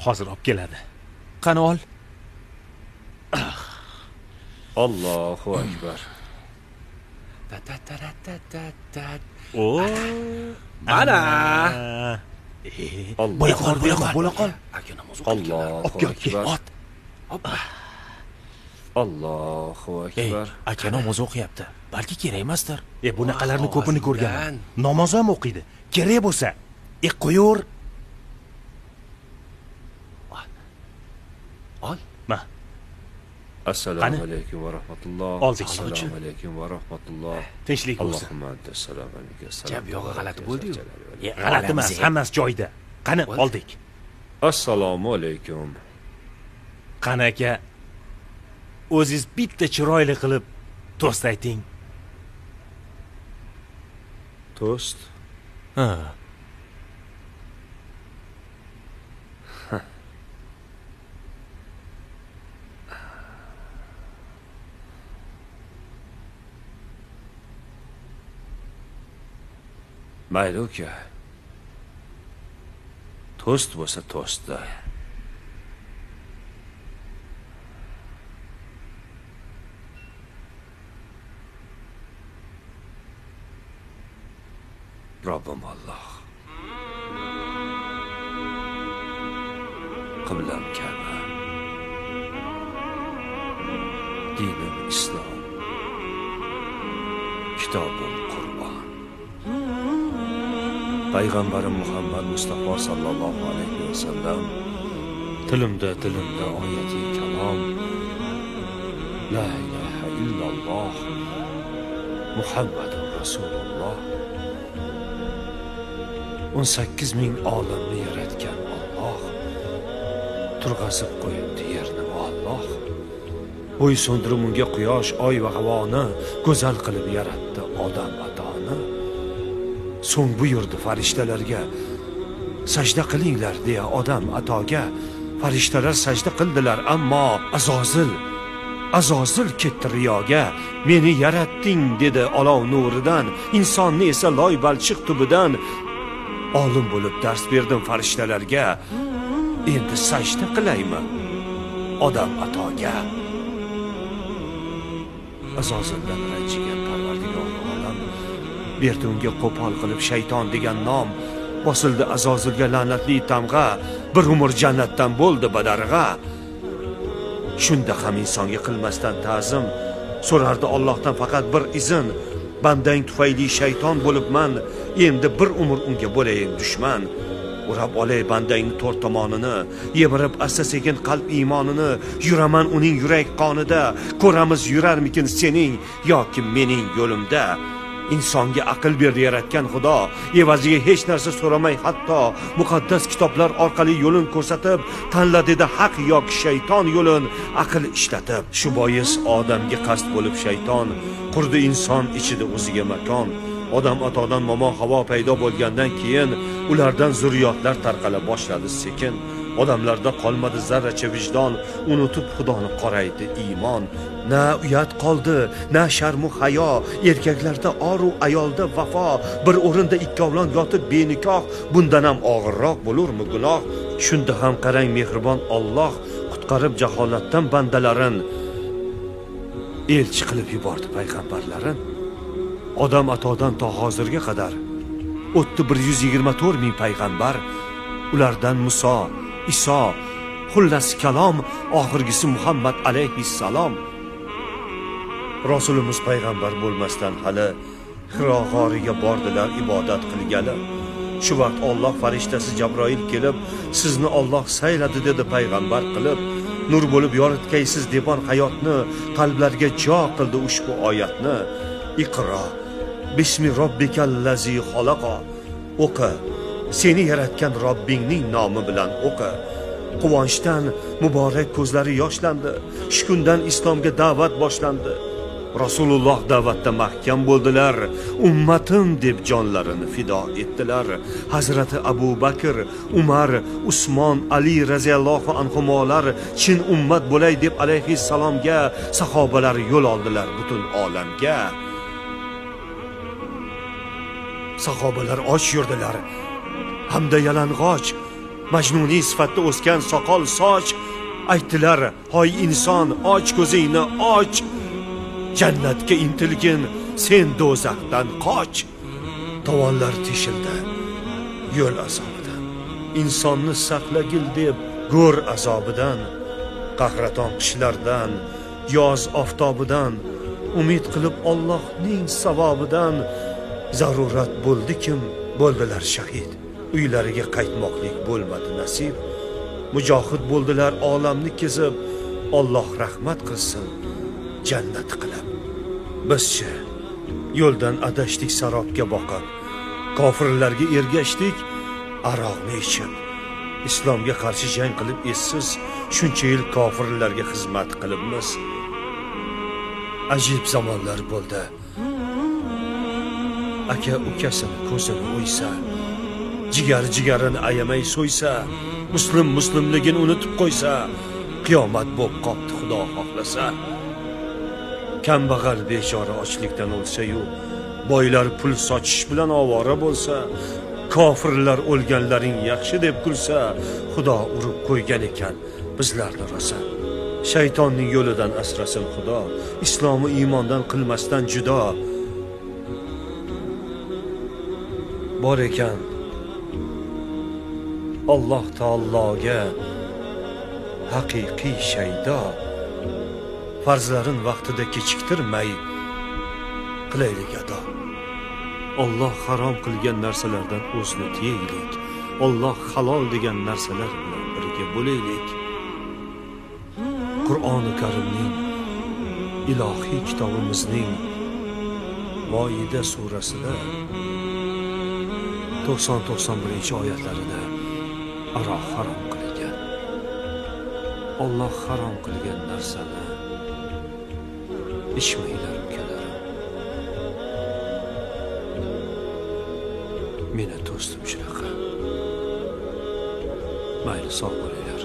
hozir olib keladi. Qani ol. Allohu akbar. O, mana. Bo'la qol. Aka namoz o'qiydi. Allohu akbar. Allohu akbar. Aka namoz o'qiyapti. Balki kerak emasdir. Bunaqalarni ko'pini ko'rganman. Namoz ham o'qiydi. Kerak bo'lsa, qo'yaver. Ol. Ma. Assalomu alaykum va rahmatulloh. Oldik. Assalomu alaykum va rahmatulloh. Tinchlik bo'lsin. Allohumma assalomu alaykum. Jab yog'i g'alati bo'ldi-yu. G'alati emas, hammasi joyida. Qani, oldik. Assalomu alaykum. Qani aka, o'zingiz bitta chiroyli qilib to'st ayting. To'st? Ha. Mayli uka. To'st bo'lsa to'stda. Robbim Alloh. Qiblam Ka'ba. Dinim Islom. Kitobim Qur'on. Payg'ambarim Muhammad Mustafa sallallohu alayhi va sallam tilimda oyati kalom la ilaha illalloh Muhammadur Rasululloh 18,000 olamni yaratgan Alloh turg'azib qo'yibdi yerni Alloh bo'y so'ndirib unga quyosh, oy va havoni go'zal qilib yaratdi odam atoni. So'ng buyurdi farishtalarga sajda qilinglar deya odam atoga. Farishtalar sajda qildilar, ammo Azozil ketdi riyoga. Meni yaratding dedi olov nuridan, insonni esa loy balchiq tubidan. Olim bo'lib dars berdim farishtalarga, endi sajda qilaymi odam atoga. Azozildan ranjigan Parvardigor olam berdi unga qo'pol qilib shayton degan nom. Bosildi Azozilga la'natli tamg'a, bir umr jannatdan bo'ldi badarg'a. Shunda ham insonga qilmasdan ta'zim so'rardi Allohdan faqat bir izn. Bandang tufayli shayton bo'libman, endi bir umr unga bo'layin dushman. Urab olay bandangni to'rt tomonini, yemirib asta-sekin qalb iymonini. Yuraman uning yurak qonida, ko'ramiz yurarmikin sening yoki mening yo'limda. Insonga aql berdi yaratgan Xudo, evaziga hech narsa so'ramay hatto muqaddas kitoblar orqali yo'lin ko'rsatib, tanla dedi haq yoki shayton yo'lin aql ishlatib. Shu bois odamga qasd bo'lib shayton qurdi inson ichida o'ziga makon. Odam atodan momo havo paydo bo'lgandan keyin ulardan zurriyotlar tarqala boshladi sekin. Odamlarda qolmadi zarracha vijdon, unutib Xudoni qoraydi iymon. Na uyat qoldi, na sharmu hayo, erkaklarda oru ayolda vafo. Bir o'rinda ikkovlon yotib benikoh, bundan ham og'irroq bo'lurmi gunoh? Shunda ham qarang mehribon Alloh qutqarib jaholatdan bandalarin, elchi qilib yubordi payg'ambarlarin. Odam atodan to hozirga qadar o'tdi 124,000 payg'ambar. Ulardan Muso, Iso, xullas kalom, oxirgisi Muhammad alayhissalom. Rasulimiz payg'ambar bo'lmasdan hali Hiro g'origa bordilar ibodat qilgani. Shu vaqt Alloh farishtasi Jabroil kelib, sizni Alloh sayladi dedi payg'ambar qilib. Nur bo'lib yoritgaysiz debon hayotni, qalblarga jo qildi ushbu oyatni. Iqro bismi robbikallazi xalaqa. O'qi, seni yaratgan Robbingning nomi bilan o'qi. Quvonchdan muborak ko'zlari yoshlandi. Shu kundan islomga da'vat boshlandi. Rasululloh da'vatda mahkam bo'ldilar. Ummatim deb jonlarini fido etdilar. Hazrati Abu Bakr, Umar, Usmon, Ali raziyallohu anhumolar chin ummat bo'lay deb alayhissalomga sahobalar yo'l oldilar butun olamga. Sahobalar och yurdilar hamda yalang'och. majnuniy sifatda o'sgan soqol soch aytdilar: hoy inson, och ko'zingni och, jannatga intilgin, sen do'zaxdan qoch. Tovonlar teshildi yo'l azobidan, insonni saqlagil deb go'r azobidan, qahraton qishlardan, yoz oftobidan, umid qilib Allohning savobidan. Zarurat bo'ldi kim, bo'ldilar shahid, uylariga qaytmoqlik bo'lmadi nasib. Mujohid bo'ldilar olamni kezib, Alloh rahmat qilsin jannat qilib. Bizchi yo'ldan adashdik sarobga boqib, kofirlarga ergashdik aroqni ichib. Islomga qarshi jang qilib essiz, shuncha yil kofirlarga xizmat qilibmiz. Ajib zamonlar bo'ldi. Aka ukasini ko'zini o'ysa, jigarini ayamay so'ysa, muslimligini unutib qo'ysa, qiyomat bo'lib qopti Xudo xohlasa. Kambag'al bechora ochlikdan o'lsa-yu, boylar pul sochish bilan ovora bo'lsa, kofirlar o'lganlaring yaxshi deb kulsa, Xudo urib qo'ygan ekan bizlarni rosa. Shaytonning yo'lidan asrasin Xudo, islomi iymondan qilmasdan judo. Bor ekan Alloh taologa haqiqiy shaydo, farzlarin vaqtida kechiktirmay qilaylik ado. Alloh harom qilgan narsalardan o'zni tiyaylik, Alloh halol degan narsalar bilan birga bo'laylik. Qur'oni Karimning, ilohiy kitobimizning Voida surasida 90-91-oyatlarida aroq harom qilingan. Alloh harom qilgan narsani ichmanglar ukalarim. Meni do'stim shunaqa. Mayli, sog' bo'linglar.